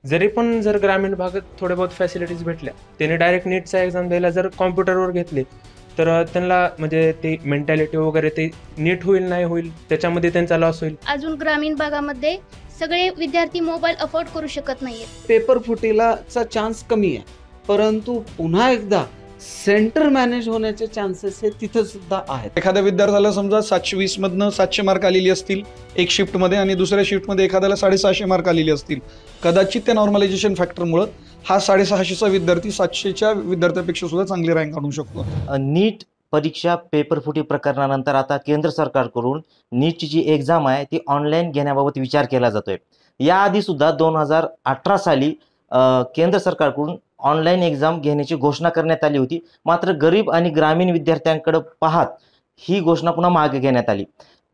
जरी पण जर ग्रामीण भागात थोड्या बहुत फॅसिलिटीज भेटल्या, त्याने डायरेक्ट नीटचा एक्झाम द्यायला जर कॉम्प्युटरवर घेतले, तर त्यांना म्हणजे ते मेंटॅलिटी वगैरे ते नीट होईल नाही होईल त्याच्यामध्ये त्यांचा लॉस होईल. अजून ग्रामीण भागामध्ये सगळे विद्यार्थी मोबाईल अफोर्ड करू शकत नाहीयेत. पेपर फुटीलाचा चान्स कमी आहे, परंतु पुन्हा एकदा सेंटर मॅनेज होण्याचे चान्सेस हे तिथं सुद्धा आहेत. एखाद्या विद्यार्थ्याला समजा 720 मधनं 700 मार्क आलेली असतील एक शिफ्टमध्ये आणि दुसऱ्या शिफ्टमध्ये एखाद्याला 650 मार्क आलेली असतील, कदाचित त्या नॉर्मलायझेशन फॅक्टरमुळं हा 650चा विद्यार्थी 700च्या विद्यार्थ्यापेक्षा सुद्धा चांगली रँक आणू शकतो. नीट परीक्षा पेपर फुटी प्रकरणानंतर आता केंद्र सरकारकडून नीटची जी एक्झाम आहे ती ऑनलाईन घेण्याबाबत विचार केला जातोय. याआधी सुद्धा 2018 साली केंद्र सरकारकडून ऑनलाईन एक्झाम घेण्याची घोषणा करण्यात आली होती. मात्र गरीब आणि ग्रामीण विद्यार्थ्यांकडे पाहत ही घोषणा पुन्हा मागे घेण्यात आली.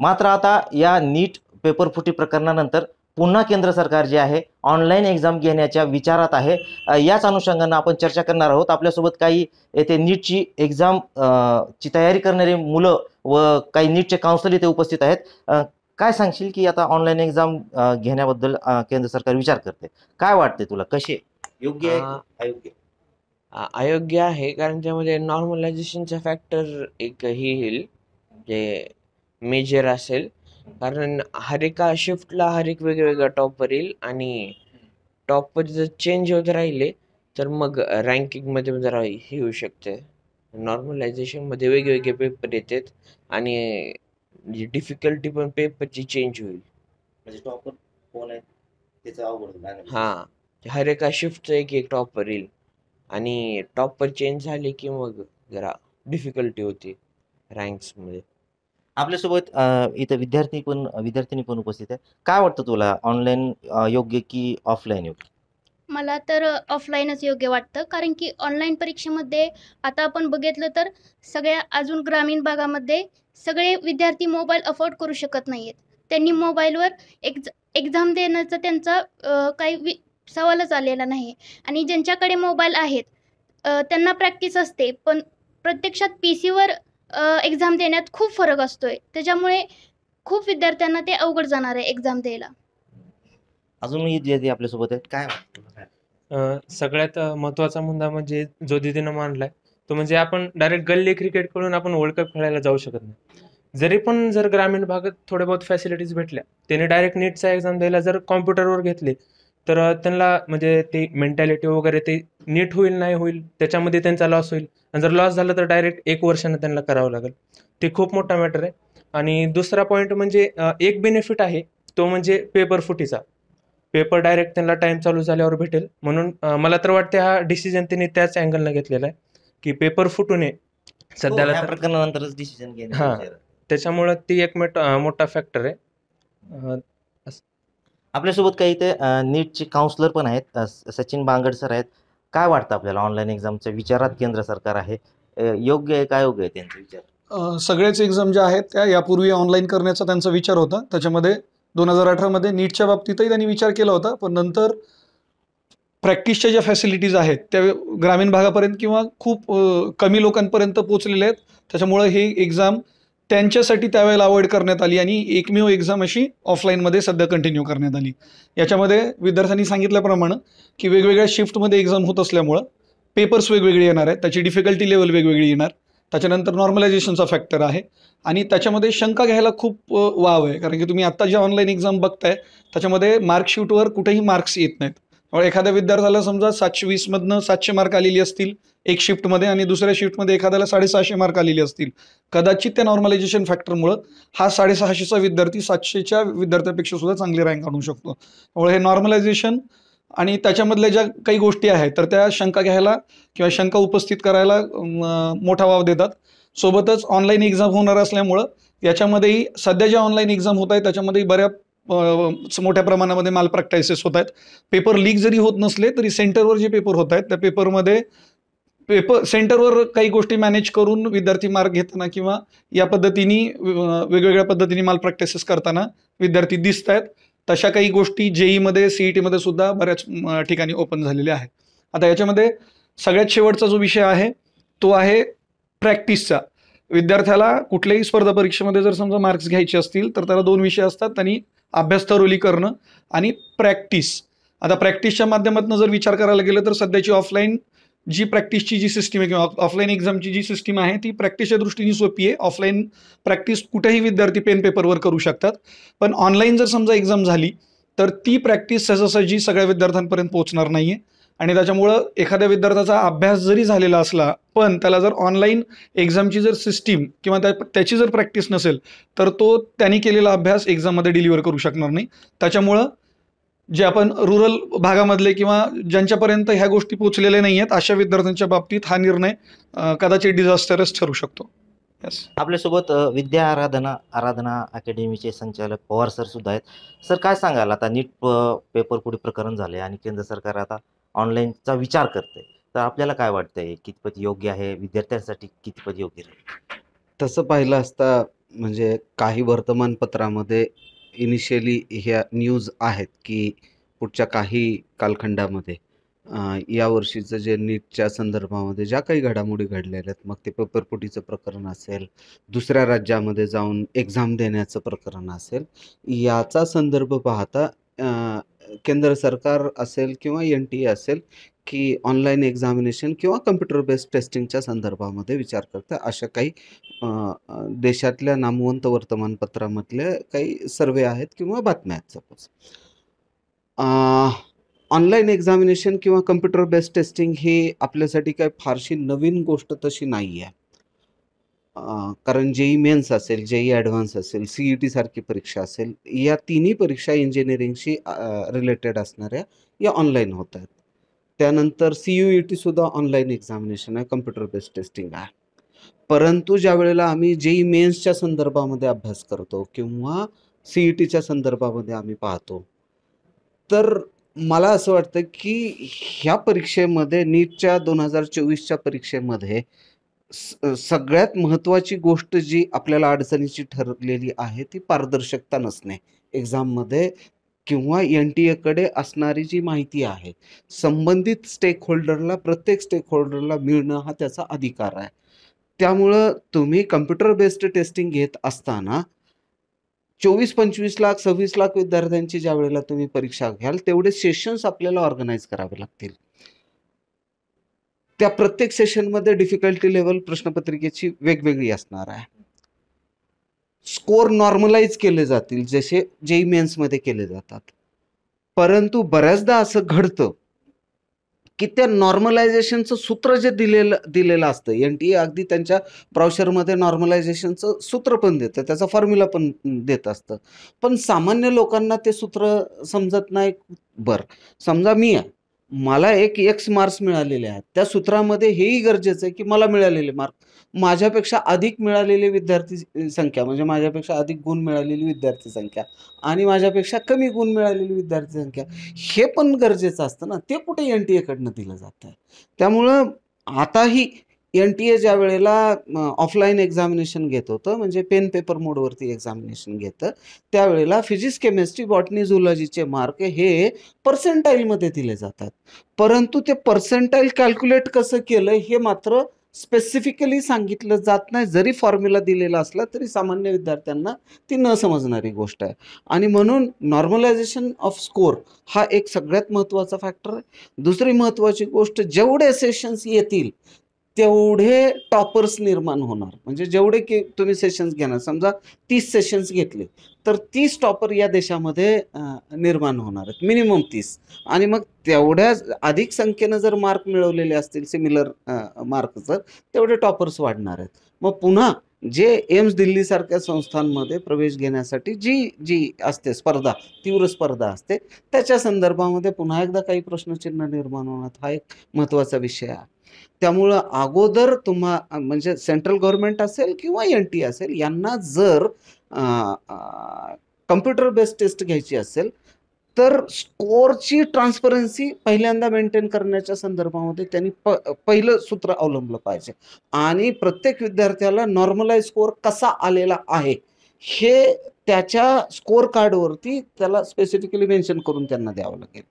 मात्र आता या नीट पेपर फुटी प्रकरणानंतर पुन्हा केंद्र सरकार जे आहे ऑनलाईन एक्झाम घेण्याच्या विचारात आहे. याच अनुषंगानं आपण चर्चा करणार आहोत. आपल्यासोबत काही येथे नीटची एक्झाम ची तयारी करणारी मुलं व काही नीटचे काउन्सिल इथे उपस्थित आहेत. काय सांगशील की आता ऑनलाईन एक्झाम घेण्याबद्दल केंद्र सरकार विचार करते, काय वाटते तुला, कसे योग्य आहे अयोग्य? अयोग्य आहे, कारण त्यामध्ये नॉर्मलायझेशनचा फॅक्टर एक ही येईल जे मेजर असेल. कारण हर एका शिफ्टला हर एक वेगवेगळा टॉपर येईल आणि टॉपर जर चेंज होत राहिले तर मग रँकिंगमध्ये जरा हे होऊ शकते. नॉर्मलायझेशनमध्ये वेगवेगळे पेपर येतात आणि डिफिकल्टी पण पेपरची चेंज होईल. म्हणजे टॉपर कोण आहे त्याचं अवघड होईल. हां, हर एका शिफ्टचं एक एक टॉपर येईल आणि टॉपर चेंज झाले की मग जरा डिफिकल्टी होती रँक्समध्ये. आपल्यासोबत इथं विद्यार्थिनी पण उपस्थित आहे. काय वाटतं तुला, ऑनलाईन योग्य की ऑफलाईन योग्य? मला तर ऑफलाईनच योग्य वाटतं, कारण की ऑनलाईन परीक्षेमध्ये आता आपण बघितलं तर सगळ्या अजून ग्रामीण भागामध्ये सगळे विद्यार्थी मोबाईल अफोर्ड करू शकत नाहीयेत. त्यांनी मोबाईलवर एक्झाम देण्याचा त्यांचा काही सवालच आलेला नाही. आणि ज्यांच्याकडे मोबाईल आहेत त्यांना प्रॅक्टिस असते, पण प्रत्यक्षात PC वर एक्झाम देण्यात खूप फरक असतोय. त्याच्यामुळे खूप विद्यार्थ्यांना ते अवघड जाणार आहे एक्झाम द्यायला. अजूनही विद्यार्थी आपल्यासोबत आहेत, काय वाटतं? सगळ्यात महत्त्वाचा मुद्दा म्हणजे जो दीदीनं मांडलाय तो म्हणजे आपण डायरेक्ट गल्ली क्रिकेटकडून आपण वर्ल्ड कप खेळायला जाऊ शकत नाही. जरी पण जर ग्रामीण भागात थोड्या बहुत फॅसिलिटीज भेटल्या, त्याने डायरेक्ट नीटचा एक्झाम द्यायला जर कॉम्प्युटरवर घेतले, तर त्यांना म्हणजे ते मेंटॅलिटी वगैरे ते नीट होईल नाही होईल त्याच्यामध्ये त्यांचा लॉस होईल. आणि जर लॉस झाला तर डायरेक्ट 1 वर्षानं त्यांना करावं लागेल. ते खूप मोठा मॅटर आहे. आणि दुसरा पॉईंट म्हणजे एक बेनिफिट आहे तो म्हणजे पेपर फुटीचा. पेपर डायरेक्ट त्यांना टाईम चालू झाल्यावर भेटेल. म्हणून मला तर वाटते हा डिसिजन त्यांनी त्याच अँगलनं घेतलेला आहे की पेपर फुटू नये सध्याला. या प्रकरणानंतरच डिसिजन घेणे. हां, त्याच्यामुळं ती एक मोठा फॅक्टर आहे. आपल्यासोबत काही इथे नीटचे काउन्सिलर पण आहेत, सचिन बांगड सर आहेत. काय वाटतं आपल्याला, ऑनलाईन एक्झामच्या विचारात केंद्र सरकार आहे, योग्य आहे काय योग्य आहे त्यांचा विचार? सगळेच एक्झाम ज्या आहेत त्या यापूर्वी ऑनलाईन करण्याचा त्यांचा विचार होता. त्याच्यामध्ये 2018 मध्ये नीटच्या बाबतीतही त्यांनी विचार केला होता, पण नंतर प्रॅक्टिसच्या ज्या फॅसिलिटीज आहेत त्या ग्रामीण भागापर्यंत किंवा खूप कमी लोकांपर्यंत पोहोचलेल्या आहेत. त्याच्यामुळे ही एक्झाम त्यांच्यासाठी त्यावेळेला अवॉइड करण्यात आली आणि एकमेव एक्झाम अशी ऑफलाईनमध्ये सध्या कंटिन्यू करण्यात आली. याच्यामध्ये विद्यार्थ्यांनी सांगितल्याप्रमाणे की वेगवेगळ्या शिफ्टमध्ये एक्झाम होत असल्यामुळं पेपर्स वेगवेगळे येणार आहेत, त्याची डिफिकल्टी लेवल वेगवेगळी येणार. त्याच्यानंतर नॉर्मलायझेशनचा फॅक्टर आहे आणि त्याच्यामध्ये शंका घ्यायला खूप वाव आहे, कारण की तुम्ही आत्ता ज्या ऑनलाईन एक्झाम बघताय त्याच्यामध्ये मार्कशीटवर कुठेही मार्क्स येत नाहीत. त्यामुळे एखाद्या विद्यार्थ्याला समजा 720 मधनं 700 मार्क आलेली असतील एक शिफ्टमध्ये आणि दुसऱ्या शिफ्टमध्ये एखाद्याला 650 मार्क आलेली असतील, कदाचित त्या नॉर्मलायझेशन फॅक्टरमुळं हा 650चा विद्यार्थी 700च्या विद्यार्थ्यापेक्षा सुद्धा चांगली रँक आणू शकतो. त्यामुळे हे नॉर्मलायझेशन आणि त्याच्यामधल्या ज्या काही गोष्टी आहेत तर त्या शंका घ्यायला किंवा शंका उपस्थित करायला मोठा वाव देतात. सोबतच ऑनलाईन एक्झाम होणार असल्यामुळं याच्यामध्येही सध्या ज्या ऑनलाईन एक्झाम होत आहेत त्याच्यामध्येही मोठ्या प्रमाणामध्ये माल प्रॅक्टिसेस होत आहेत. पेपर लीक जरी होत नसले तरी सेंटरवर जे पेपर होत आहेत त्या पेपरमध्ये सेंटरवर काही गोष्टी मॅनेज करून विद्यार्थी मार्क घेताना किंवा या पद्धतीने वेगवेगळ्या पद्धतीने माल प्रॅक्टिसेस करताना विद्यार्थी दिसत आहेत. तशा काही गोष्टी JEE-मध्ये CET-मध्ये सुद्धा बऱ्याच ठिकाणी ओपन झालेल्या आहेत. आता याच्यामध्ये सगळ्यात शेवटचा जो विषय आहे तो आहे प्रॅक्टिसचा. विद्यार्थ्याला कुठल्याही स्पर्धा परीक्षेमध्ये जर समजा मार्क्स घ्यायचे असतील तर त्याला 2 विषय असतात, त्यांनी अभ्यास थरोली करणं आणि प्रॅक्टिस. आता प्रॅक्टिसच्या माध्यमातून जर विचार करायला गेलं तर सध्याची ऑफलाईन जी प्रॅक्टिसची जी सिस्टीम आहे किंवा ऑफलाईन एक्झामची जी सिस्टीम आहे ती प्रॅक्टिसच्या दृष्टीने सोपी आहे. ऑफलाईन प्रॅक्टिस कुठेही विद्यार्थी पेन पेपरवर करू शकतात, पण ऑनलाईन जर समजा एक्झाम झाली तर ती प्रॅक्टिस सहजासहजी सगळ्या विद्यार्थ्यांपर्यंत पोहोचणार नाही आहे. आणि त्याच्यामुळं एखाद्या विद्यार्थ्याचा अभ्यास जरी झालेला असला पण त्याला जर ऑनलाईन एक्झामची जर सिस्टीम किंवा त्याची जर प्रॅक्टिस नसेल तर तो त्यांनी केलेला अभ्यास एक्झाममध्ये डिलिव्हर करू शकणार नाही. त्याच्यामुळं जे आपण रुरल भागामधले किंवा ज्यांच्यापर्यंत ह्या गोष्टी पोहोचलेल्या नाही आहेत अशा विद्यार्थ्यांच्या बाबतीत हा निर्णय कदाचित डिझास्टरच ठरू शकतो. यस. आपल्यासोबत विद्या आराधना अकॅडमीचे संचालक पवार सर सुद्धा आहेत. सर, काय सांगाल, आता नीट पेपर फुटी प्रकरण झाले आणि केंद्र सरकार आता ऑनलाईनचा विचार करते, तर आपल्याला काय वाटतंय, कितपत योग्य आहे, विद्यार्थ्यांसाठी कितपत योग्य राहील? तसं पाहिलं असता म्हणजे काही वर्तमानपत्रामध्ये इनिशियली ह्या न्यूज आहेत की पुढच्या काही कालखंडामध्ये या वर्षीचं जे नीटच्या संदर्भामध्ये ज्या काही घडामोडी घडलेल्या आहेत, मग ते पेपरफुटीचं प्रकरण असेल, दुसऱ्या राज्यामध्ये जाऊन एक्झाम देण्याचं प्रकरण असेल, याचा संदर्भ पाहता केंद्र सरकार असेल किंवा NTA असेल की ऑनलाईन एक्झामिनेशन किंवा कम्प्युटर बेस्ड टेस्टिंगच्या संदर्भामध्ये विचार करतं. अशा काही देशातल्या नामवंत वर्तमानपत्रामधले काही सर्वे आहेत किंवा बातम्या आहेत. सपोज ऑनलाईन एक्झामिनेशन किंवा कम्प्युटर बेस्ड टेस्टिंग ही आपल्यासाठी काही फारशी नवीन गोष्ट तशी नाही आहे. कारण JEE मेन्स असेल, JEE ॲडव्हान्स असेल, CET सारखी परीक्षा असेल, या तिन्ही परीक्षा इंजिनिअरिंगशी रिलेटेड असणाऱ्या या ऑनलाईन होत आहेत. त्यानंतर CUET सुद्धा ऑनलाईन एक्झामिनेशन आहे, कम्प्युटर बेस्ड टेस्टिंग आहे. परंतु ज्या वेळेला आम्ही JEE मेन्सच्या संदर्भामध्ये अभ्यास करतो किंवा CETच्या संदर्भामध्ये आम्ही पाहतो, तर मला असं वाटतं की ह्या परीक्षेमध्ये नीटच्या 2024च्या परीक्षेमध्ये सगळ्यात महत्त्वाची गोष्ट जी आपल्याला अडचणीची ठरलेली आहे ती पारदर्शकता नसणे एक्झाममध्ये किंवा NTA असणारी जी माहिती आहे, संबंधित स्टेकहोल्डरला, प्रत्येक स्टेकहोल्डरला मिळणं हा त्याचा अधिकार आहे. त्यामुळं तुम्ही कम्प्युटर बेस्ड टेस्टिंग घेत असताना 24-25 लाख 26 लाख विद्यार्थ्यांची ज्या वेळेला तुम्ही परीक्षा घ्याल तेवढे सेशन्स आपल्याला ऑर्गनाईज करावे लागतील. त्या प्रत्येक सेशनमध्ये डिफिकल्टी लेवल प्रश्नपत्रिकेची वेगवेगळी असणार आहे. स्कोर नॉर्मलाइज केले जातील जसे JEE मेन्समध्ये केले जातात. परंतु बऱ्याचदा असं घडतं की त्या नॉर्मलायझेशनचं सूत्र जे दिलेलं असतं, NTA अगदी त्यांच्या ब्राउशरमध्ये नॉर्मलायझेशनचं सूत्र पण देतं, त्याचा फॉर्म्युला पण देत असतं, पण सामान्य लोकांना ते सूत्र समजत नाही. बरं, समजा मी आहे, मला एक X मार्क्स मिळालेले आहेत, त्या सूत्रामध्ये हेही गरजेचं आहे की मला मिळालेले मार्क, माझ्यापेक्षा अधिक मिळालेली विद्यार्थी संख्या म्हणजे माझ्यापेक्षा अधिक गुण मिळालेली विद्यार्थी संख्या आणि माझ्यापेक्षा कमी गुण मिळालेली विद्यार्थी संख्या, हे पण गरजेचं असतं ना. ते कुठे NTA दिलं जात आहे. त्यामुळं आताही NTA ज्या वेळेला ऑफलाईन एक्झामिनेशन घेत होतं म्हणजे पेन पेपर मोडवरती एक्झामिनेशन घेतं, त्यावेळेला फिजिक्स, केमिस्ट्री, बॉटनी, झुलॉजीचे मार्क हे पर्सेंटाईलमध्ये दिले जातात. परंतु ते पर्सेंटाईल कॅल्क्युलेट कसं केलं हे मात्र स्पेसिफिकली सांगितलं जात नाही. जरी फॉर्म्युला दिलेला असला तरी सामान्य विद्यार्थ्यांना ती न समजणारी गोष्ट आहे. आणि म्हणून नॉर्मलायझेशन ऑफ स्कोर हा एक सगळ्यात महत्त्वाचा फॅक्टर आहे. दुसरी महत्त्वाची गोष्ट, जेवढे सेशन्स येतील तेवढे टॉपर्स निर्माण होणार. म्हणजे जेवढे की तुम्ही सेशन्स घेणार, समजा 30 सेशन्स घेतले तर 30 टॉपर या देशामध्ये निर्माण होणार आहेत, मिनिमम 30. आणि मग तेवढ्या अधिक संख्येनं जर मार्क मिळवलेले असतील सिमिलर मार्कचं, तेवढे टॉपर्स वाढणार आहेत. मग पुन्हा जे एम्स दिल्लीसारख्या संस्थांमध्ये प्रवेश घेण्यासाठी जी असते स्पर्धा, तीव्र स्पर्धा असते, त्याच्या संदर्भामध्ये पुन्हा एकदा काही प्रश्नचिन्ह निर्माण होणार. हा एक महत्त्वाचा विषय आहे. त्यामुळं अगोदर म्हणजे सेंट्रल गव्हर्नमेंट असेल किंवा NTA असेल, यांना जर कम्प्युटर बेस्ड टेस्ट घ्यायची असेल तर स्कोरची ट्रान्सपरन्सी पहिल्यांदा मेंटेन करण्याच्या संदर्भामध्ये त्यांनी पहिलं सूत्र अवलंबलं पाहिजे. आणि प्रत्येक विद्यार्थ्याला नॉर्मलाइज स्कोर कसा आलेला आहे हे त्याच्या स्कोर कार्डवरती त्याला स्पेसिफिकली मेन्शन करून त्यांना द्यावं लागेल.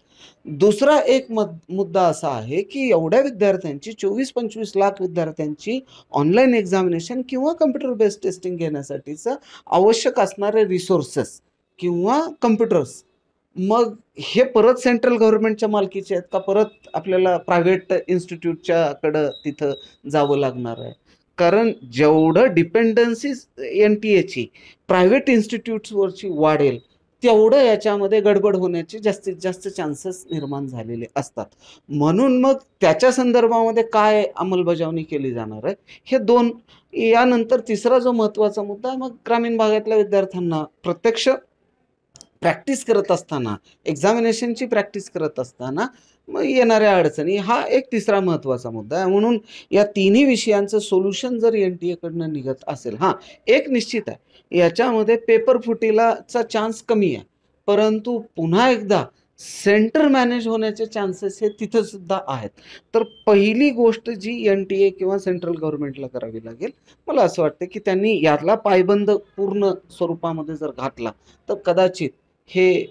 दुसरा एक मुद्दा असा आहे की एवढ्या विद्यार्थ्यांची 24-25 लाख विद्यार्थ्यांची ऑनलाईन एक्झामिनेशन किंवा कम्प्युटर बेस्ड टेस्टिंग घेण्यासाठीचं आवश्यक असणारे रिसोर्सेस किंवा कम्प्युटर्स मग हे परत सेंट्रल गव्हर्नमेंटच्या मालकीचे आहेत का परत आपल्याला प्रायव्हेट इन्स्टिट्यूटच्याकडं तिथं जावं लागणार आहे? कारण जेवढं डिपेंडन्सी NTA प्रायव्हेट इन्स्टिट्यूट्सवरची वाढेल तेवढं याच्यामध्ये गडबड होण्याचे जास्तीत जास्त चान्सेस निर्माण झालेले असतात. म्हणून मग त्याच्या संदर्भामध्ये काय अंमलबजावणी केली जाणार आहे हे दोन. यानंतर तिसरा जो महत्त्वाचा मुद्दा आहे, मग ग्रामीण भागातल्या विद्यार्थ्यांना प्रत्यक्ष प्रॅक्टिस करत असताना, एक्झामिनेशनची प्रॅक्टिस करत असताना मग येणाऱ्या अडचणी, हा एक तिसरा महत्त्वाचा मुद्दा आहे. म्हणून या तिन्ही विषयांचं सोल्युशन जर NTA कडनं निघत असेल, हां एक निश्चित आहे, याच्यामध्ये पेपर फुटीलाचा चान्स कमी आहे, परंतु पुन्हा एकदा सेंटर मॅनेज होण्याचे चान्सेस हे तिथं सुद्धा आहेत. तर पहिली गोष्ट जी NTA किंवा सेंट्रल गव्हर्नमेंटला करावी लागेल, मला असं वाटतं की त्यांनी यातला पायबंद पूर्ण स्वरूपामध्ये जर घातला तर कदाचित हे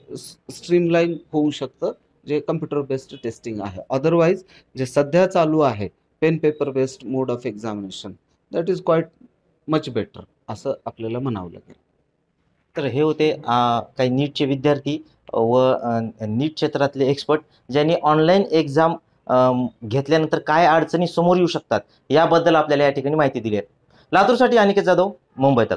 स्ट्रीमलाईन होऊ शकतं, जे कम्प्युटर बेस्ड टेस्टिंग आहे. अदरवाईज जे सध्या चालू आहे pen paper based mode of examination, that is quite much better असं आपल्याला म्हणावं लागेल. तर हे होते काही नीटचे विद्यार्थी व नीट क्षेत्रातले एक्सपर्ट, ज्यांनी ऑनलाईन एक्झाम घेतल्यानंतर काय अडचणी समोर येऊ शकतात याबद्दल आपल्याला या ठिकाणी माहिती दिली आहे. लातूरसाठी अनिकेत जाधव, मुंबई तक.